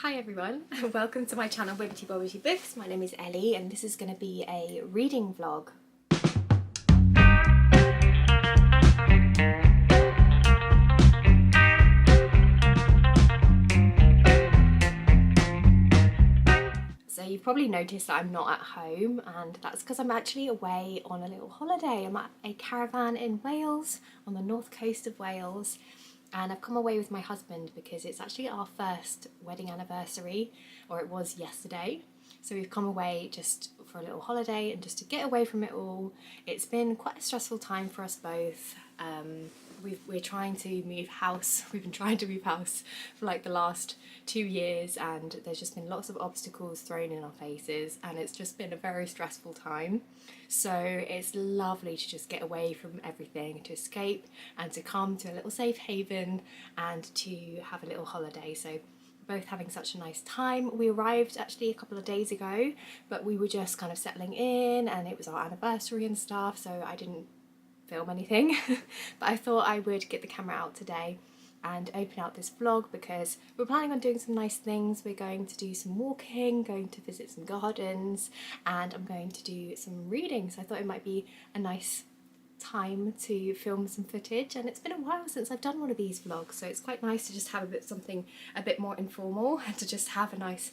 Hi everyone, welcome to my channel Wibbity Bobbity Books. My name is Ellie and this is going to be a reading vlog. So you've probably noticed that I'm not at home, and that's because I'm actually away on a little holiday. I'm at a caravan in Wales, on the north coast of Wales. And I've come away with my husband because it's actually our first wedding anniversary, or it was yesterday. So we've come away just for a little holiday and just to get away from it all. It's been quite a stressful time for us both. We're trying to move house. We've been trying to move house for like the last 2 years, and there's just been lots of obstacles thrown in our faces, and it's just been a very stressful time. So it's lovely to just get away from everything, to escape and to come to a little safe haven and to have a little holiday. So we're both having such a nice time. We arrived actually a couple of days ago, but we were just kind of settling in, and it was our anniversary and stuff, so I didn't film anything. But I thought I would get the camera out today and open out this vlog because we're planning on doing some nice things. We're going to do some walking, going to visit some gardens, and I'm going to do some reading. So I thought it might be a nice time to film some footage, and it's been a while since I've done one of these vlogs, so it's quite nice to just have something a bit more informal and to just have a nice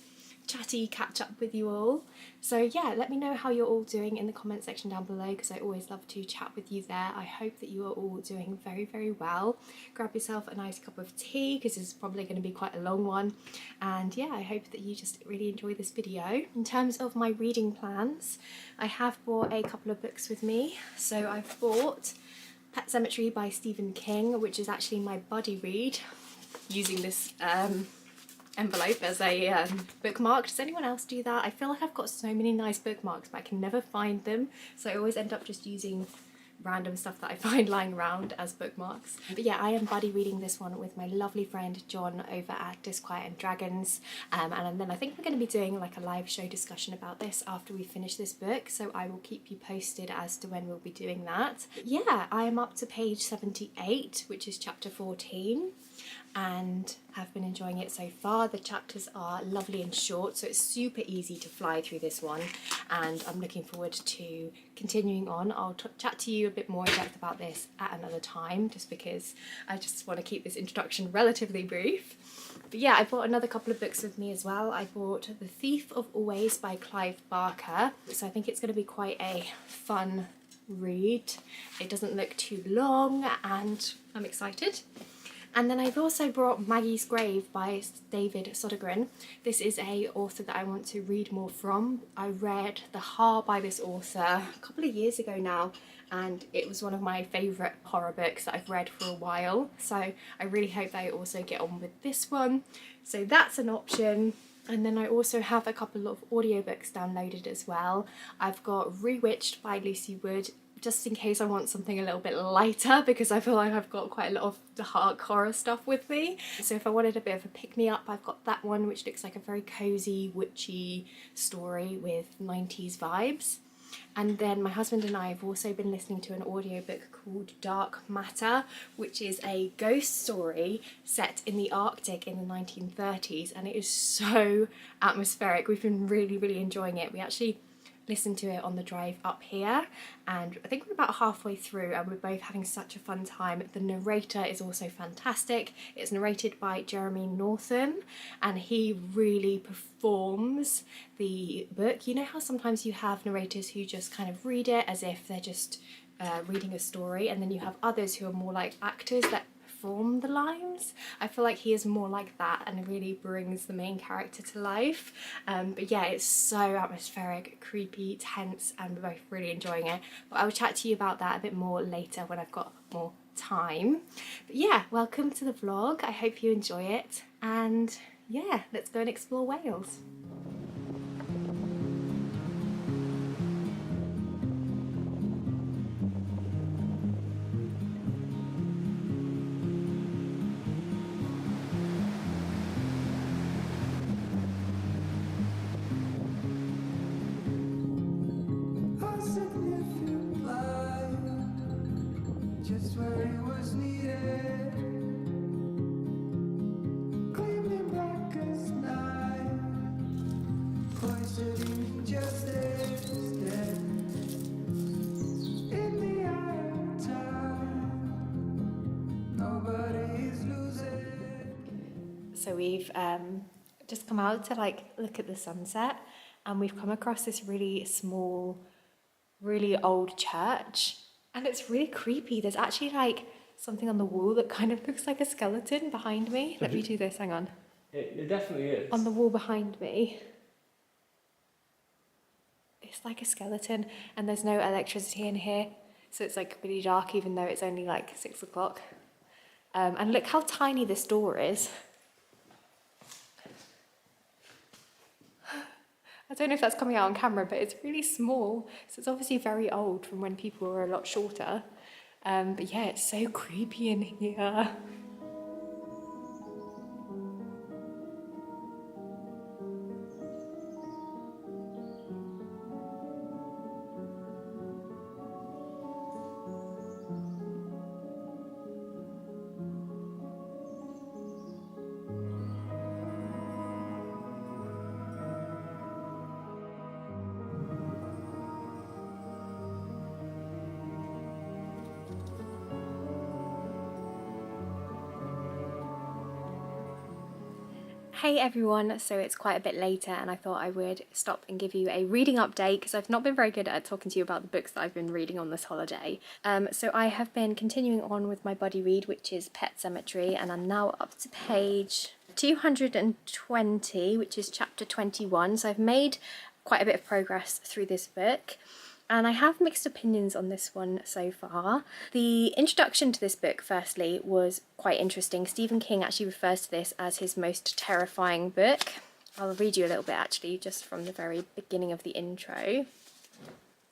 chatty catch up with you all. So yeah, let me know how you're all doing in the comment section down below, because I always love to chat with you there. I hope that you are all doing very well. Grab yourself a nice cup of tea because this is probably going to be quite a long one, and yeah, I hope that you just really enjoy this video. In terms of my reading plans, I have brought a couple of books with me. So I've bought Pet Sematary by Stephen King, which is actually my buddy read, using this envelope as a bookmark. Does anyone else do that? I feel like I've got so many nice bookmarks but I can never find them, so I always end up just using random stuff that I find lying around as bookmarks. But yeah, I am buddy reading this one with my lovely friend John over at Disquiet and Dragons, and then I think we're going to be doing like a live show discussion about this after we finish this book, so I will keep you posted as to when we'll be doing that. But yeah, I am up to page 78, which is chapter 14, and have been enjoying it so far. The chapters are lovely and short, so it's super easy to fly through this one, and I'm looking forward to continuing on. I'll chat to you a bit more in depth about this at another time, just because I just want to keep this introduction relatively brief. But yeah, I bought another couple of books with me as well. I bought The Thief of Always by Clive Barker, so I think it's going to be quite a fun read. It doesn't look too long and I'm excited. And then I've also brought Maggie's Grave by David Sodergren. This is a author that I want to read more from. I read The Har by this author a couple of years ago now, and it was one of my favourite horror books that I've read for a while. So I really hope that I also get on with this one. So that's an option. And then I also have a couple of audiobooks downloaded as well. I've got Rewitched by Lucy Wood, just in case I want something a little bit lighter, because I feel like I've got quite a lot of dark horror stuff with me. So if I wanted a bit of a pick-me-up, I've got that one, which looks like a very cosy, witchy story with 90s vibes. And then my husband and I have also been listening to an audiobook called Dark Matter, which is a ghost story set in the Arctic in the 1930s, and it is so atmospheric. We've been really enjoying it. We actually listened to it on the drive up here, and I think we're about halfway through and we're both having such a fun time. The narrator is also fantastic. It's narrated by Jeremy Northam, and he really performs the book. You know how sometimes you have narrators who just kind of read it as if they're just reading a story, and then you have others who are more like actors that perform the lines? I feel like he is more like that and really brings the main character to life. But yeah, it's so atmospheric, creepy, tense, and we're both really enjoying it. But I'll chat to you about that a bit more later when I've got more time. But yeah, welcome to the vlog. I hope you enjoy it, and yeah, let's go and explore Wales. Just where it was needed, gleaming black as night. questioning justice. Dead in the eye of time, nobody is losing. So we've just come out to like look at the sunset, and we've come across this really small, really old church, and it's really creepy. There's actually like something on the wall that kind of looks like a skeleton behind me. Let me do this, hang on. It definitely is. On the wall behind me, it's like a skeleton, and there's no electricity in here, so it's like really dark even though it's only like 6 o'clock. And look how tiny this door is. I don't know if that's coming out on camera, but it's really small, so it's obviously very old from when people were a lot shorter. But yeah, it's so creepy in here. Hey everyone, so it's quite a bit later and I thought I would stop and give you a reading update because I've not been very good at talking to you about the books that I've been reading on this holiday. So I have been continuing on with my buddy read, which is Pet Sematary, and I'm now up to page 220, which is chapter 21. So I've made quite a bit of progress through this book. And I have mixed opinions on this one so far. The introduction to this book, firstly, was quite interesting. Stephen King actually refers to this as his most terrifying book. I'll read you a little bit actually, just from the very beginning of the intro.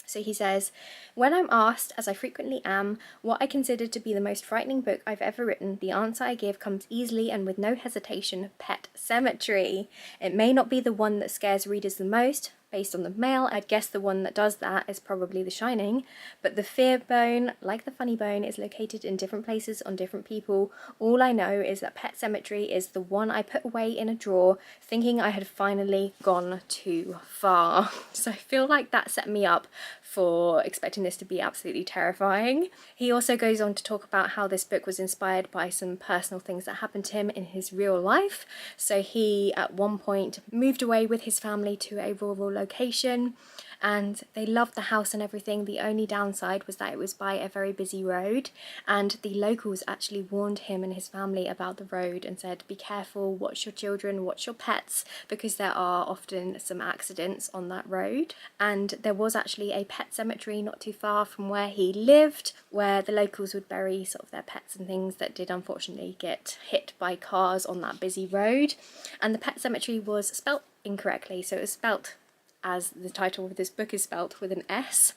So he says, "When I'm asked, as I frequently am, what I consider to be the most frightening book I've ever written, the answer I give comes easily and with no hesitation: Pet Sematary. It may not be the one that scares readers the most. Based on the mail, I'd guess the one that does that is probably The Shining, but the fear bone, like the funny bone, is located in different places on different people. All I know is that Pet Sematary is the one I put away in a drawer, thinking I had finally gone too far." So I feel like that set me up for expecting this to be absolutely terrifying. He also goes on to talk about how this book was inspired by some personal things that happened to him in his real life. So he, at one point, moved away with his family to a rural location, and they loved the house and everything. The only downside was that it was by a very busy road, and the locals actually warned him and his family about the road and said, "Be careful, watch your children, watch your pets, because there are often some accidents on that road." And there was actually a pet cemetery not too far from where he lived, where the locals would bury sort of their pets and things that did unfortunately get hit by cars on that busy road. And the pet cemetery was spelt incorrectly, so it was spelt as the title of this book is spelt, with an S,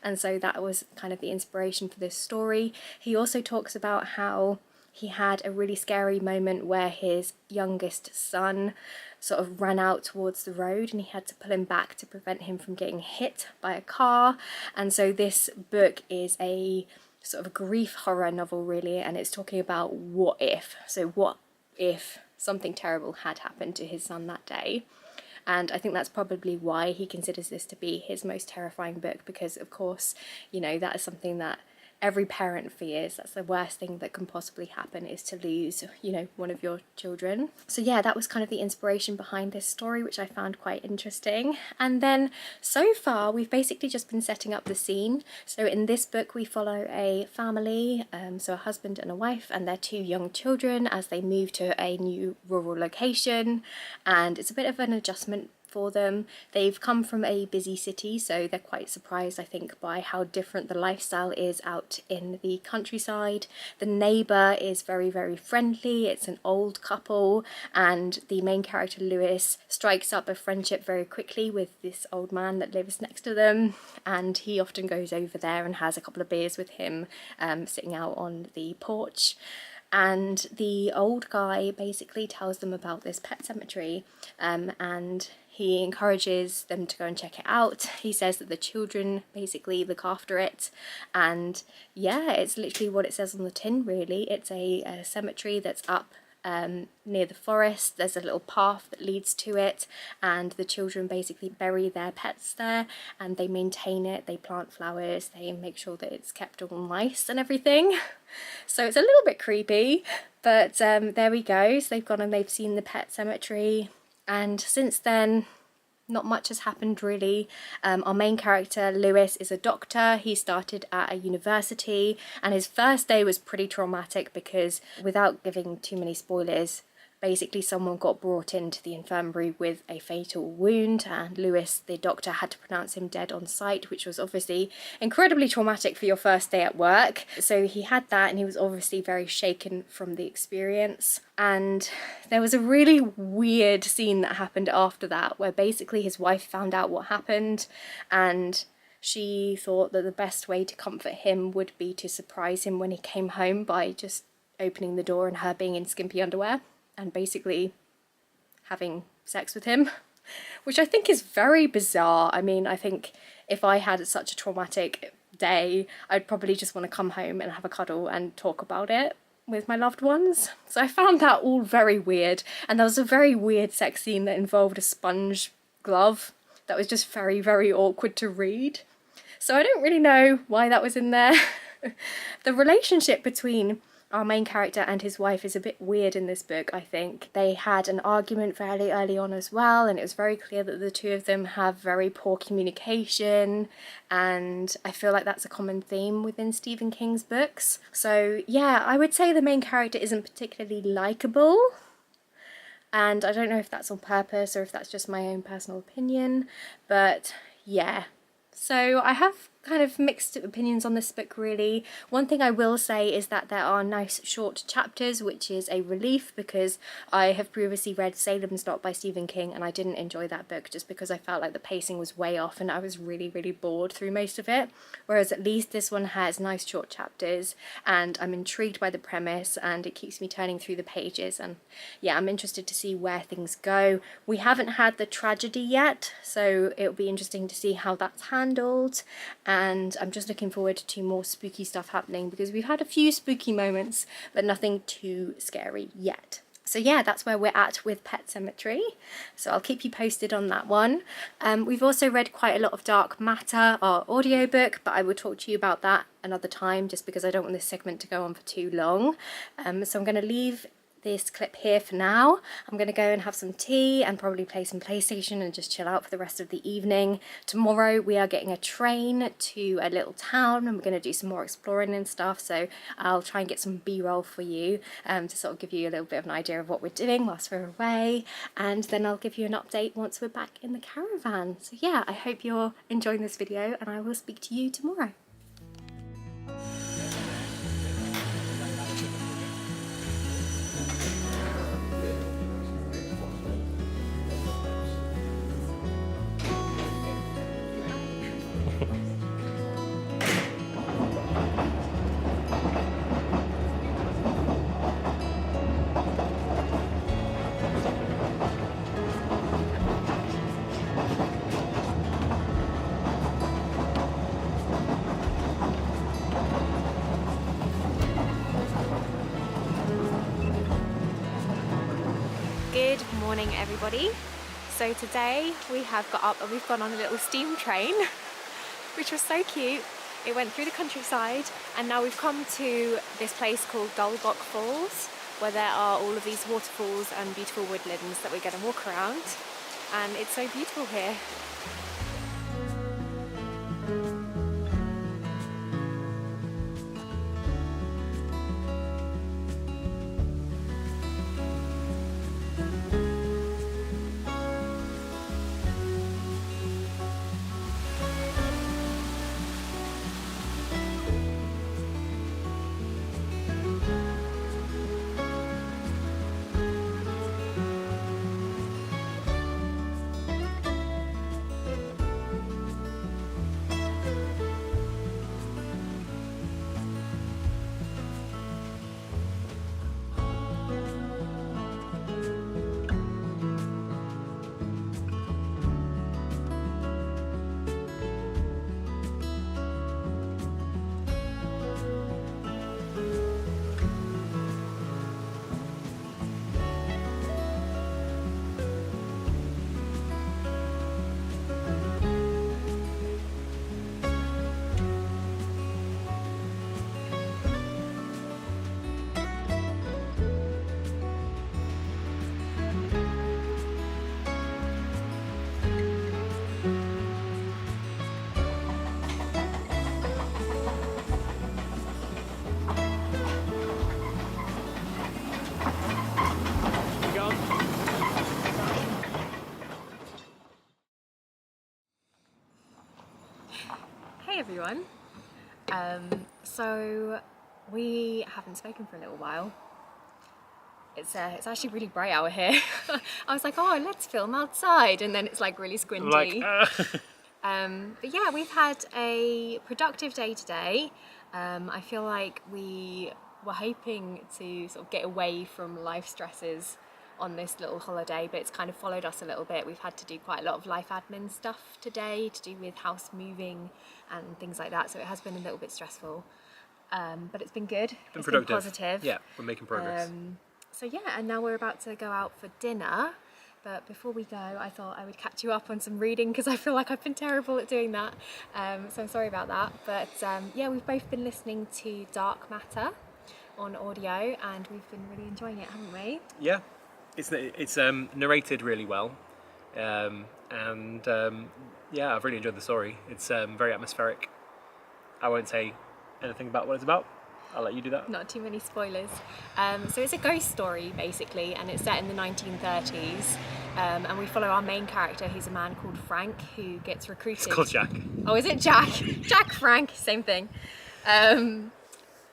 and so that was kind of the inspiration for this story. He also talks about how he had a really scary moment where his youngest son sort of ran out towards the road and he had to pull him back to prevent him from getting hit by a car. And so this book is a sort of a grief horror novel really, and it's talking about what if. So what if something terrible had happened to his son that day? And I think that's probably why he considers this to be his most terrifying book, because of course, you know, that is something that every parent fears. That's the worst thing that can possibly happen, is to lose, you know, one of your children. So yeah, that was kind of the inspiration behind this story, which I found quite interesting. And then so far we've basically just been setting up the scene. So in this book we follow a family, so a husband and a wife and their 2 young children as they move to a new rural location, and it's a bit of an adjustment for them. They've come from a busy city, so they're quite surprised, I think, by how different the lifestyle is out in the countryside. The neighbour is very, very friendly. It's an old couple, and the main character, Lewis, strikes up a friendship very quickly with this old man that lives next to them, and he often goes over there and has a couple of beers with him, sitting out on the porch. And the old guy basically tells them about this pet cemetery, and he encourages them to go and check it out. He says that the children basically look after it, and yeah, it's literally what it says on the tin really. It's a cemetery that's up near the forest. There's a little path that leads to it, and the children basically bury their pets there, and they maintain it, they plant flowers, they make sure that it's kept all nice and everything. So it's a little bit creepy, but there we go. So they've gone and they've seen the pet cemetery, and since then not much has happened really. Our main character, Lewis, is a doctor. He started at a university, and his first day was pretty traumatic because, without giving too many spoilers, basically someone got brought into the infirmary with a fatal wound, and Lewis, the doctor, had to pronounce him dead on sight, which was obviously incredibly traumatic for your first day at work. So he had that, and he was obviously very shaken from the experience. And there was a really weird scene that happened after that, where basically his wife found out what happened, and she thought that the best way to comfort him would be to surprise him when he came home by just opening the door and her being in skimpy underwear and basically having sex with him, which I think is very bizarre. I mean, I think if I had such a traumatic day, I'd probably just want to come home and have a cuddle and talk about it with my loved ones. So I found that all very weird, and there was a very weird sex scene that involved a sponge glove that was just very, very awkward to read. So I don't really know why that was in there. The relationship between our main character and his wife is a bit weird in this book, I think. They had an argument fairly early on as well, and it was very clear that the two of them have very poor communication, and I feel like that's a common theme within Stephen King's books. So yeah, I would say the main character isn't particularly likeable, and I don't know if that's on purpose or if that's just my own personal opinion, but yeah. So I have kind of mixed opinions on this book really. One thing I will say is that there are nice short chapters, which is a relief because I have previously read Salem's Lot by Stephen King and I didn't enjoy that book just because I felt like the pacing was way off and I was really, really bored through most of it. Whereas at least this one has nice short chapters and I'm intrigued by the premise and it keeps me turning through the pages, and yeah, I'm interested to see where things go. We haven't had the tragedy yet, so it'll be interesting to see how that's handled. And I'm just looking forward to more spooky stuff happening because we've had a few spooky moments, but nothing too scary yet. So yeah, that's where we're at with Pet Sematary. So I'll keep you posted on that one. We've also read quite a lot of Dark Matter, our audiobook, but I will talk to you about that another time just because I don't want this segment to go on for too long. So I'm going to leave this clip here for now. I'm going to go and have some tea and probably play some PlayStation and just chill out for the rest of the evening. Tomorrow we are getting a train to a little town and we're going to do some more exploring and stuff, so I'll try and get some B-roll for you to sort of give you a little bit of an idea of what we're doing whilst we're away, and then I'll give you an update once we're back in the caravan. So yeah, I hope you're enjoying this video and I will speak to you tomorrow. Good morning everybody. So today we have got up and we've gone on a little steam train which was so cute. It went through the countryside and now we've come to this place called Dulbach Falls where there are all of these waterfalls and beautiful woodlands that we're going to walk around, and it's so beautiful here. Hi everyone. So we haven't spoken for a little while. It's actually really bright out here. I was like, oh, let's film outside, and then it's like really squinty. But yeah, we've had a productive day today. I feel like we were hoping to sort of get away from life stresses on this little holiday, but it's kind of followed us a little bit. We've had to do quite a lot of life admin stuff today to do with house moving and things like that, so it has been a little bit stressful, but it's been good. Been It's productive. been positive. Yeah, we're making progress. So yeah, and now we're about to go out for dinner, but before we go I thought I would catch you up on some reading because I feel like I've been terrible at doing that, so I'm sorry about that. But yeah, we've both been listening to Dark Matter on audio and we've been really enjoying it, haven't we? Yeah, it's narrated really well, and yeah, I've really enjoyed the story. It's very atmospheric. I won't say anything about what it's about. I'll let you do that. Not too many spoilers. So it's a ghost story basically, and it's set in the 1930s, and we follow our main character, who's a man called Frank, who gets recruited. It's called Jack. Oh, is it Jack? Jack Frank, same thing.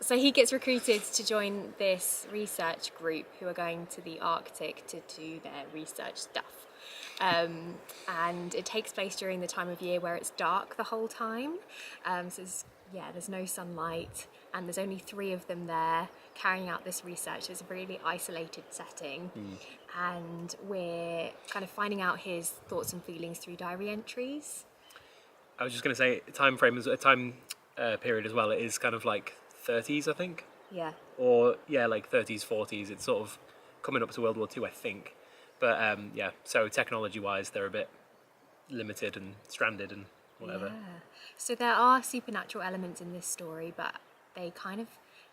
So he gets recruited to join this research group who are going to the Arctic to do their research stuff. And it takes place during the time of year where it's dark the whole time. So there's no sunlight, and there's only 3 of them there carrying out this research. It's a really isolated setting, and we're kind of finding out his thoughts and feelings through diary entries. I was just going to say time frame is a time period as well. It is kind of like 30s, I think. Yeah. Or yeah, like 30s, 40s. It's sort of coming up to World War II, I think. But yeah, so technology-wise, they're a bit limited and stranded and whatever. Yeah. So there are supernatural elements in this story, but they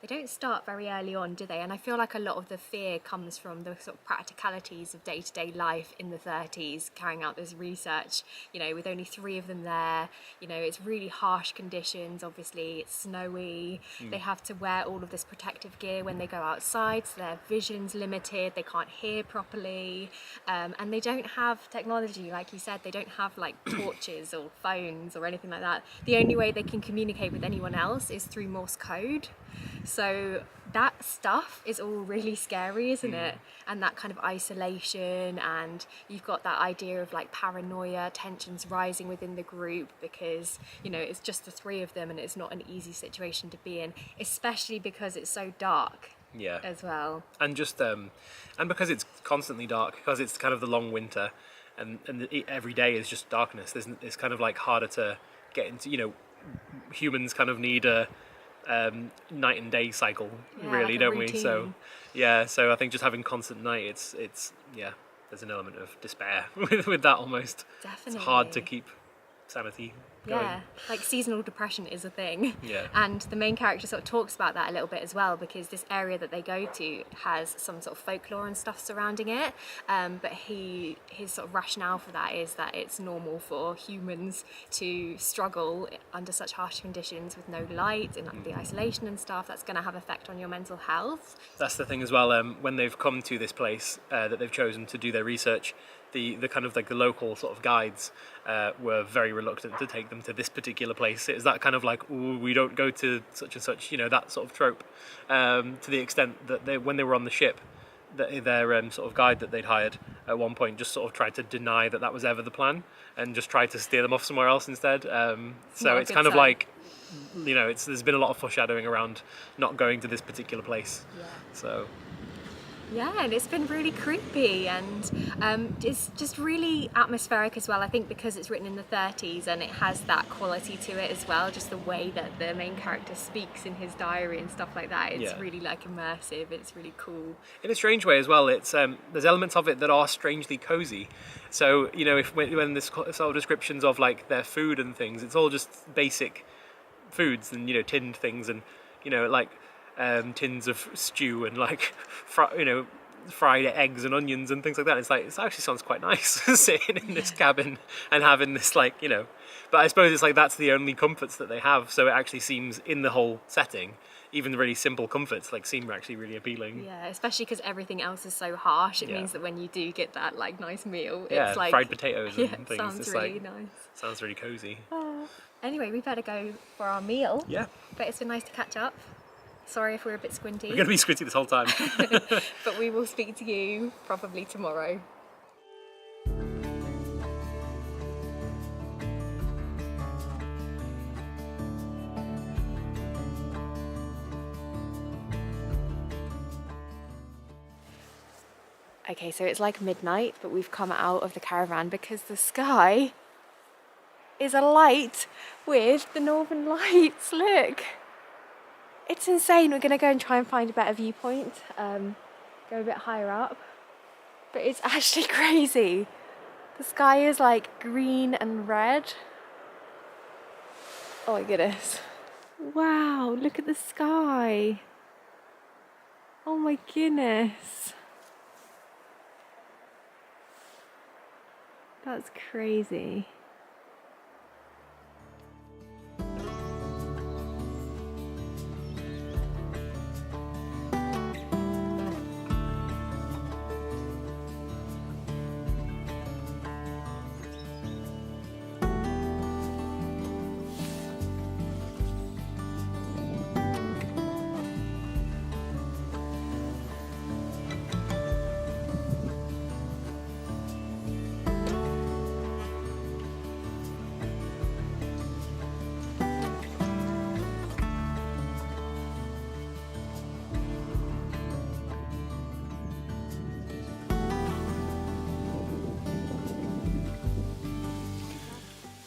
don't start very early on, do they? And I feel like a lot of the fear comes from the sort of practicalities of day-to-day life in the 30s, carrying out this research, with only 3 of them there. It's really harsh conditions, obviously, it's snowy. They have to wear all of this protective gear when they go outside, so their vision's limited, they can't hear properly, and they don't have technology, like you said. They don't have like torches or phones or anything like that. The only way they can communicate with anyone else is through Morse code. So that stuff is all really scary, isn't it? And that kind of isolation, and you've got that idea of like paranoia, tensions rising within the group because, it's just the 3 of them and it's not an easy situation to be in, especially because it's so dark. Yeah. As well. And just and because it's constantly dark, because it's kind of the long winter, and every day is just darkness. It's kind of like harder to get into. Humans kind of need a night and day cycle, really, like don't routine. we? So yeah, so I think just having constant night, it's yeah, there's an element of despair with that almost. Definitely. It's hard to keep sanity going. Yeah, like seasonal depression is a thing. Yeah. And the main character sort of talks about that a little bit as well, because this area that they go to has some sort of folklore and stuff surrounding it. But his sort of rationale for that is that it's normal for humans to struggle under such harsh conditions with no light and like the isolation and stuff. That's going to have effect on your mental health. That's the thing as well. When they've come to this place that they've chosen to do their research, the kind of like the local sort of guides were very reluctant to take them to this particular place. It was that kind of like, ooh, we don't go to such and such, that sort of trope. To the extent that when they were on the ship, their sort of guide that they'd hired at one point just sort of tried to deny that was ever the plan and just tried to steer them off somewhere else instead. So it's kind of like, there's been a lot of foreshadowing around not going to this particular place. Yeah. So. Yeah, and it's been really creepy, and it's just really atmospheric as well. I think because it's written in the 30s and it has that quality to it as well, just the way that the main character speaks in his diary and stuff like that. It's really like immersive. It's really cool. In a strange way as well, it's there's elements of it that are strangely cozy. So when there's sort of descriptions of like their food and things, it's all just basic foods and tinned things and like. Tins of stew and like fried eggs and onions and things like that. It's like, it actually sounds quite nice sitting in this cabin and having this but I suppose it's like that's the only comforts that they have, so it actually seems in the whole setting even the really simple comforts like seem actually really appealing. Yeah, especially because everything else is so harsh. It Yeah. means that when you do get that like nice meal, Yeah, it's like fried potatoes and yeah, things. sounds It's really like nice. sounds really cozy. Anyway, we better go for our meal. Yeah, But it's been nice to catch up. Sorry if we're a bit squinty. we're gonna be squinty this whole time. But we will speak to you probably tomorrow. Okay, so it's like midnight, but we've come out of the caravan because the sky is alight with the northern lights. Look, it's insane. We're gonna go and try and find a better viewpoint, go a bit higher up, but it's actually crazy. The sky is like green and red. Oh my goodness. Wow, look at the sky. Oh my goodness. That's crazy.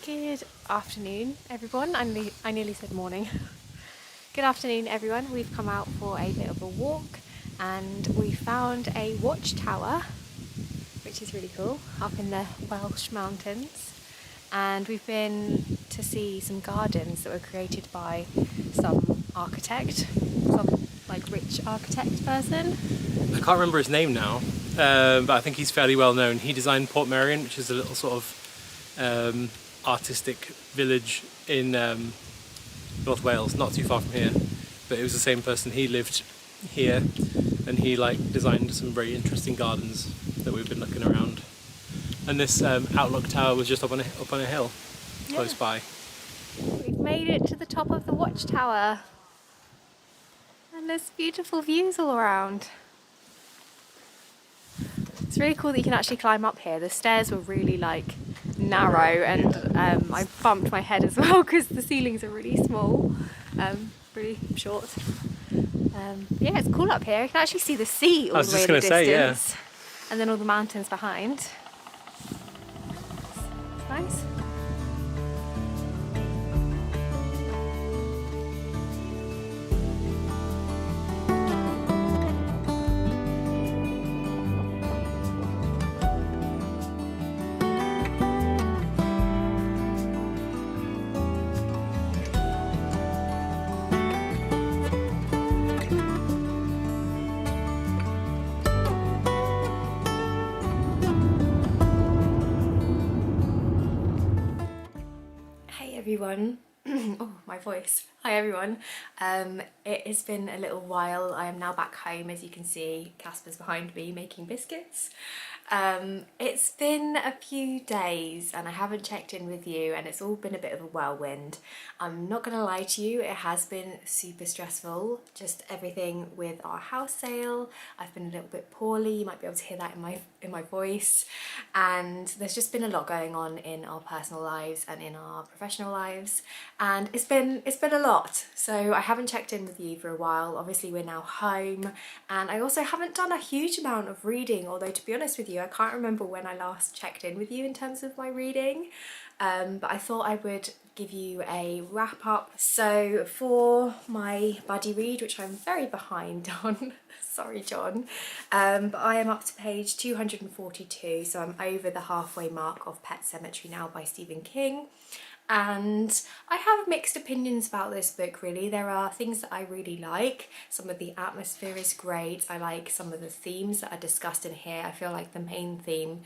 Good afternoon, everyone. I nearly said morning. Good afternoon, everyone. We've come out for a bit of a walk and we found a watchtower, which is really cool, up in the Welsh mountains. And we've been to see some gardens that were created by some architect, some like rich architect person. I can't remember his name now, but I think he's fairly well known. He designed Portmeirion, which is a little sort of artistic village in North Wales, not too far from here. But it was the same person. He lived here, and he like designed some very interesting gardens that we've been looking around. And this outlook tower was just up on a hill, close by. We've made it to the top of the watchtower, and there's beautiful views all around. It's really cool that you can actually climb up here. The stairs were really like narrow, and I bumped my head as well because the ceilings are really small, really short. Yeah, it's cool up here. You can actually see the sea all the way in the distance, and then all the mountains behind. It's nice. Everyone. Oh, my voice. Hi everyone. It has been a little while. I am now back home, as you can see. Casper's behind me making biscuits. It's been a few days and I haven't checked in with you, and it's all been a bit of a whirlwind. I'm not gonna lie to you, it has been super stressful, just everything with our house sale. I've been a little bit poorly, you might be able to hear that in my voice, and there's just been a lot going on in our personal lives and in our professional lives, and it's been a lot. So I haven't checked in with you for a while. Obviously we're now home, and I also haven't done a huge amount of reading, although to be honest with you, I can't remember when I last checked in with you in terms of my reading, but I thought I would give you a wrap up. So for my buddy read, which I'm very behind on, sorry John, but I am up to page 242, so I'm over the halfway mark of Pet Sematary now by Stephen King. And I have mixed opinions about this book really. There are things that I really like. Some of the atmosphere is great. I like some of the themes that are discussed in here. I feel like the main theme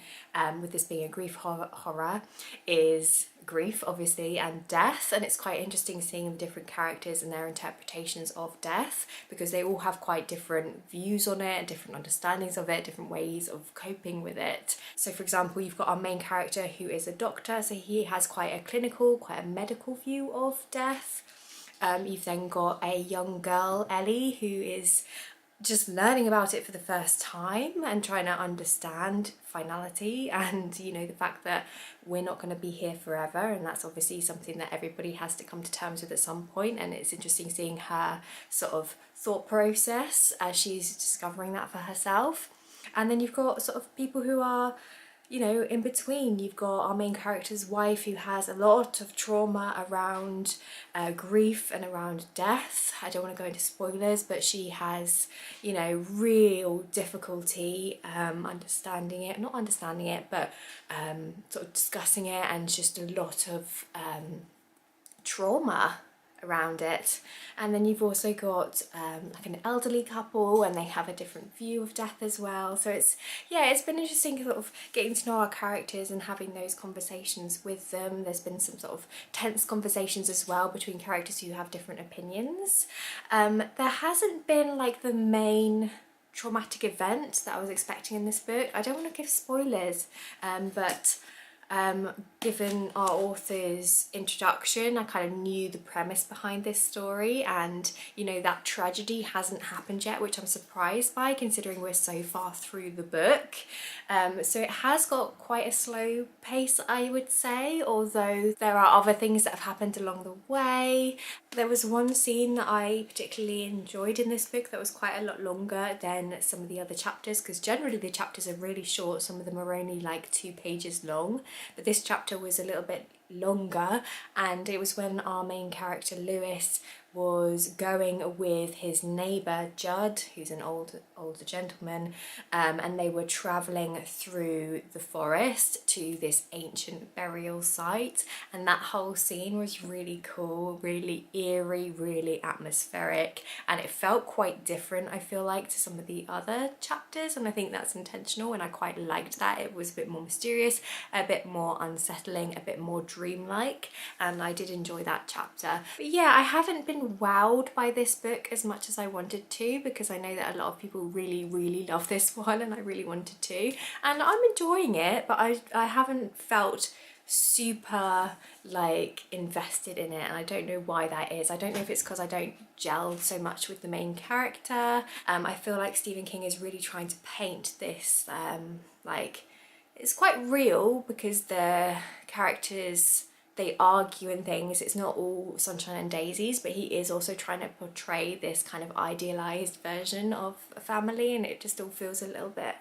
with this being a grief horror is grief obviously and death, and it's quite interesting seeing the different characters and their interpretations of death, because they all have quite different views on it, different understandings of it, different ways of coping with it. So for example, you've got our main character who is a doctor, so he has quite a clinical, quite a medical view of death. You've then got a young girl, Ellie, who is just learning about it for the first time and trying to understand finality and, you know, the fact that we're not going to be here forever, and that's obviously something that everybody has to come to terms with at some point. And it's interesting seeing her sort of thought process as she's discovering that for herself. And then you've got sort of people who are, you know, in between. You've got our main character's wife who has a lot of trauma around grief and around death. I don't want to go into spoilers, but she has, you know, real difficulty understanding it, not understanding it, but sort of discussing it, and just a lot of trauma around it. And then you've also got like an elderly couple, and they have a different view of death as well. So it's been interesting sort of getting to know our characters and having those conversations with them. There's been some sort of tense conversations as well between characters who have different opinions. There hasn't been like the main traumatic event that I was expecting in this book. I don't want to give spoilers, but given our author's introduction, I kind of knew the premise behind this story, and you know, that tragedy hasn't happened yet, which I'm surprised by considering we're so far through the book. So it has got quite a slow pace, I would say, although there are other things that have happened along the way. There was one scene that I particularly enjoyed in this book that was quite a lot longer than some of the other chapters, because generally the chapters are really short. Some of them are only like 2 pages long, but this chapter was a little bit longer, and it was when our main character Lewis was going with his neighbour Judd, who's an older gentleman, and they were travelling through the forest to this ancient burial site, and that whole scene was really cool, really eerie, really atmospheric, and it felt quite different, I feel like, to some of the other chapters, and I think that's intentional, and I quite liked that. It was a bit more mysterious, a bit more unsettling, a bit more dreamlike, and I did enjoy that chapter. But yeah, I haven't been wowed by this book as much as I wanted to, because I know that a lot of people really love this one, and I really wanted to, and I'm enjoying it, but I haven't felt super like invested in it, and I don't know why that is. I don't know if it's because I don't gel so much with the main character. I feel like Stephen King is really trying to paint this like, it's quite real, because the characters, they argue and things, it's not all sunshine and daisies, but he is also trying to portray this kind of idealized version of a family, and it just all feels a little bit,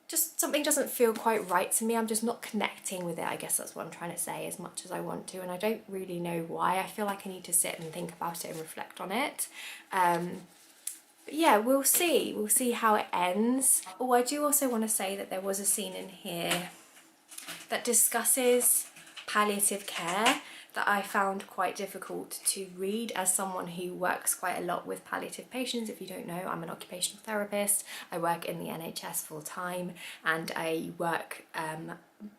just something doesn't feel quite right to me. I'm just not connecting with it, I guess that's what I'm trying to say, as much as I want to, and I don't really know why. I feel like I need to sit and think about it and reflect on it. But yeah, we'll see how it ends. Oh, I do also want to say that there was a scene in here that discusses palliative care that I found quite difficult to read as someone who works quite a lot with palliative patients. If you don't know, I'm an occupational therapist. I work in the NHS full time, and I work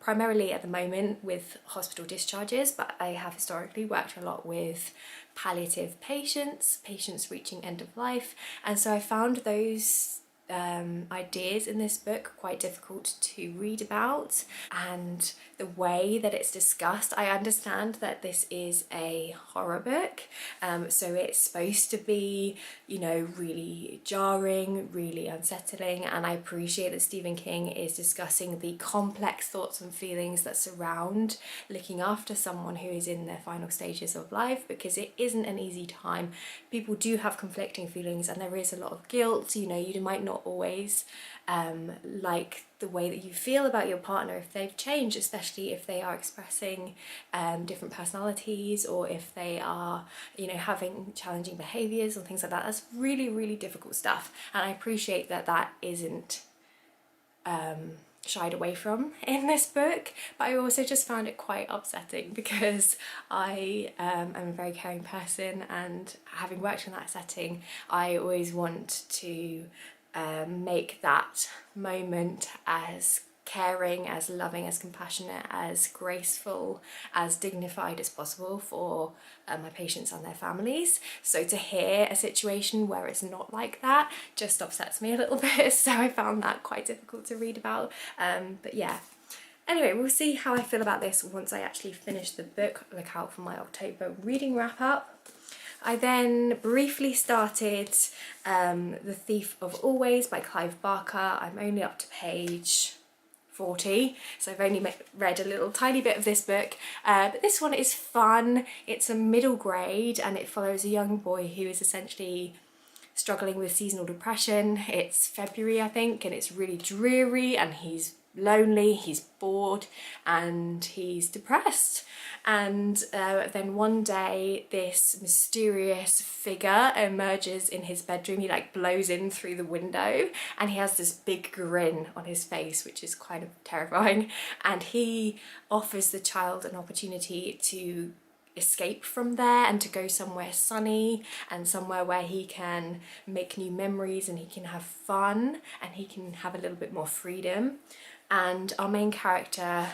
primarily at the moment with hospital discharges, but I have historically worked a lot with palliative patients reaching end of life, and so I found those ideas in this book quite difficult to read about, and the way that it's discussed. I understand that this is a horror book, so it's supposed to be, you know, really jarring, really unsettling, and I appreciate that Stephen King is discussing the complex thoughts and feelings that surround looking after someone who is in their final stages of life, because it isn't an easy time. People do have conflicting feelings, and there is a lot of guilt. You know, you might not always like the way that you feel about your partner if they've changed, especially if they are expressing different personalities, or if they are, you know, having challenging behaviours and things like that. That's really difficult stuff, and I appreciate that that isn't shied away from in this book, but I also just found it quite upsetting because I am a very caring person, and having worked in that setting, I always want to make that moment as caring, as loving, as compassionate, as graceful, as dignified as possible for my patients and their families. So to hear a situation where it's not like that just upsets me a little bit, so I found that quite difficult to read about. But yeah, anyway, we'll see how I feel about this once I actually finish the book. Look out for my October reading wrap up. I then briefly started The Thief of Always by Clive Barker. I'm only up to page 40, so I've only read a little tiny bit of this book, but this one is fun. It's a middle grade and it follows a young boy who is essentially struggling with seasonal depression. It's February, I think, and it's really dreary, and he's lonely, he's bored, and he's depressed. And then one day this mysterious figure emerges in his bedroom. He like blows in through the window and he has this big grin on his face, which is kind of terrifying, and he offers the child an opportunity to escape from there and to go somewhere sunny and somewhere where he can make new memories and he can have fun and he can have a little bit more freedom. And our main character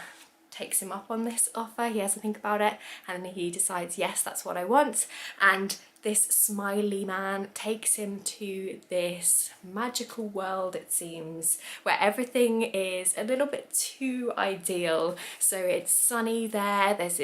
takes him up on this offer. He has to think about it and he decides, yes, that's what I want. And this smiley man takes him to this magical world, it seems, where everything is a little bit too ideal. So it's sunny there, there's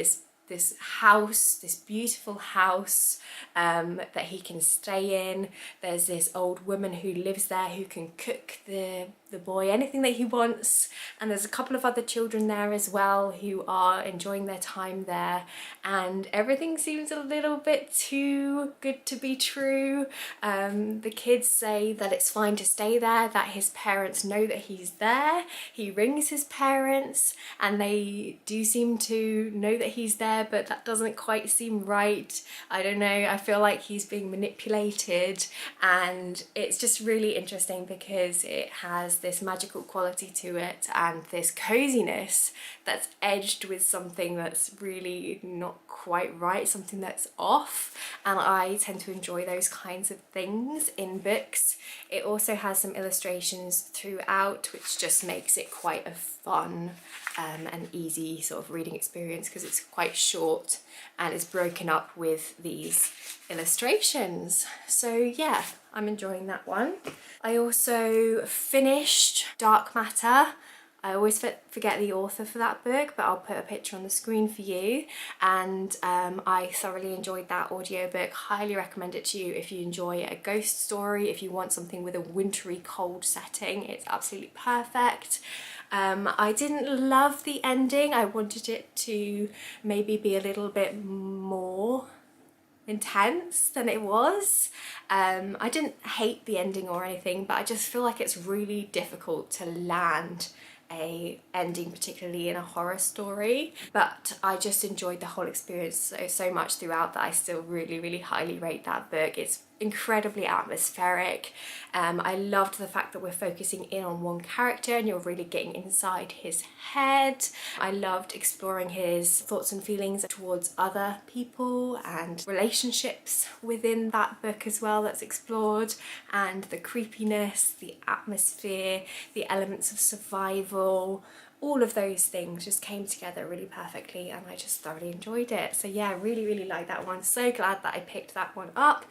this house, this beautiful house that he can stay in. There's this old woman who lives there who can cook the boy anything that he wants, and there's a couple of other children there as well who are enjoying their time there, and everything seems a little bit too good to be true. The kids say that it's fine to stay there, that his parents know that he's there. He rings his parents and they do seem to know that he's there, but that doesn't quite seem right. I don't know, I feel like he's being manipulated, and it's just really interesting because it has this magical quality to it and this coziness that's edged with something that's really not quite right, something that's off, and I tend to enjoy those kinds of things in books. It also has some illustrations throughout, which just makes it quite a fun and easy sort of reading experience because it's quite short and it's broken up with these illustrations. So yeah, I'm enjoying that one. I also finished Dark Matter. I always forget the author for that book, but I'll put a picture on the screen for you. And I thoroughly enjoyed that audiobook. Highly recommend it to you if you enjoy a ghost story, if you want something with a wintry cold setting. It's absolutely perfect. I didn't love the ending. I wanted it to maybe be a little bit more intense than it was. I didn't hate the ending or anything, but I just feel like it's really difficult to land a ending, particularly in a horror story. But I just enjoyed the whole experience so much throughout that I still really highly rate that book. It's incredibly atmospheric. I loved the fact that we're focusing in on one character and you're really getting inside his head. I loved exploring his thoughts and feelings towards other people and relationships within that book as well that's explored, and the creepiness, the atmosphere, the elements of survival. All of those things just came together really perfectly and I just thoroughly enjoyed it. So yeah, really like that one. So glad that I picked that one up.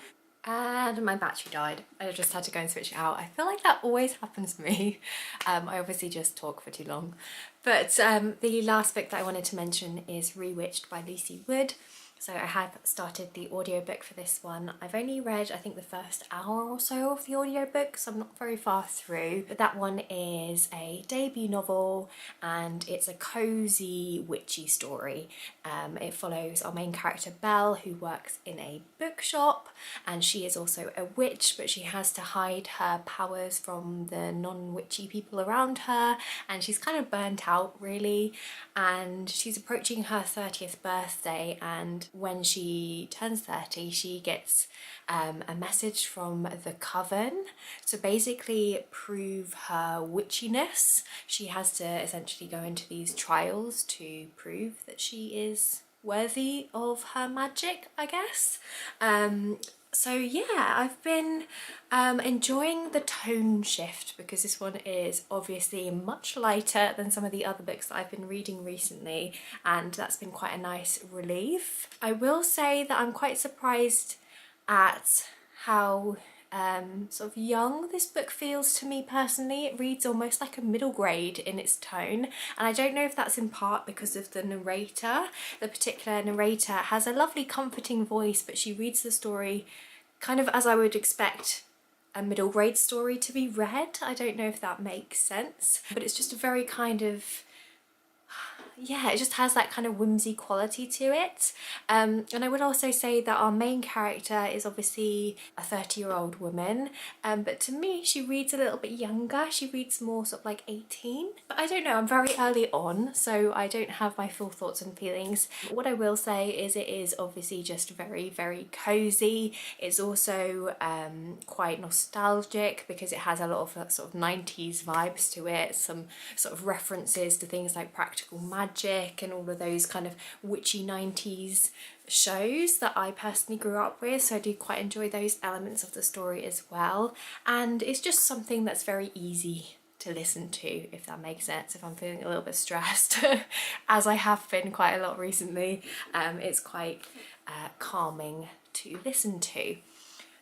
And my battery died. I just had to go and switch it out. I feel like that always happens to me. I obviously just talk for too long. But the last book that I wanted to mention is Rewitched by Lucy Wood. So I have started the audiobook for this one. I've only read, I think, the first hour or so of the audiobook, so I'm not very far through. But that one is a debut novel and it's a cosy, witchy story. It follows our main character Belle, who works in a bookshop, and she is also a witch, but she has to hide her powers from the non-witchy people around her, and she's kind of burnt out really, and she's approaching her 30th birthday, and when she turns 30, she gets a message from the Coven to basically prove her witchiness. She has to essentially go into these trials to prove that she is worthy of her magic, I guess. So yeah, I've been enjoying the tone shift, because this one is obviously much lighter than some of the other books that I've been reading recently, and that's been quite a nice relief. I will say that I'm quite surprised at how sort of young this book feels to me personally. It reads almost like a middle grade in its tone, and I don't know if that's in part because of the narrator. The particular narrator has a lovely comforting voice, but she reads the story kind of as I would expect a middle grade story to be read. I don't know if that makes sense, but it's just a very kind of, yeah, it just has that kind of whimsy quality to it. And I would also say that our main character is obviously a 30-year-old woman, but to me she reads a little bit younger. She reads more sort of like 18, but I don't know, I'm very early on, so I don't have my full thoughts and feelings. But what I will say is it is obviously just very, very cozy. It's also quite nostalgic because it has a lot of sort of 90s vibes to it, some sort of references to things like Practical Magic and all of those kind of witchy 90s shows that I personally grew up with, so I do quite enjoy those elements of the story as well. And it's just something that's very easy to listen to, if that makes sense. If I'm feeling a little bit stressed, as I have been quite a lot recently, it's quite calming to listen to.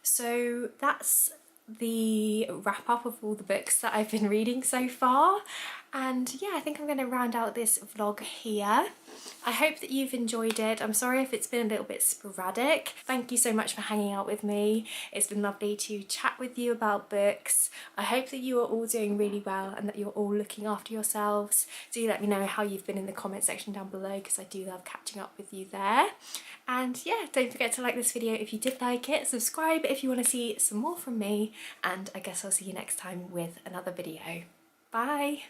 So that's the wrap up of all the books that I've been reading so far, and yeah, I think I'm going to round out this vlog here. I hope that you've enjoyed it. I'm sorry if it's been a little bit sporadic. Thank you so much for hanging out with me. It's been lovely to chat with you about books. I hope that you are all doing really well and that you're all looking after yourselves. Do let me know how you've been in the comment section down below, because I do love catching up with you there. And yeah, don't forget to like this video if you did like it, subscribe if you want to see some more from me, and I guess I'll see you next time with another video. Bye!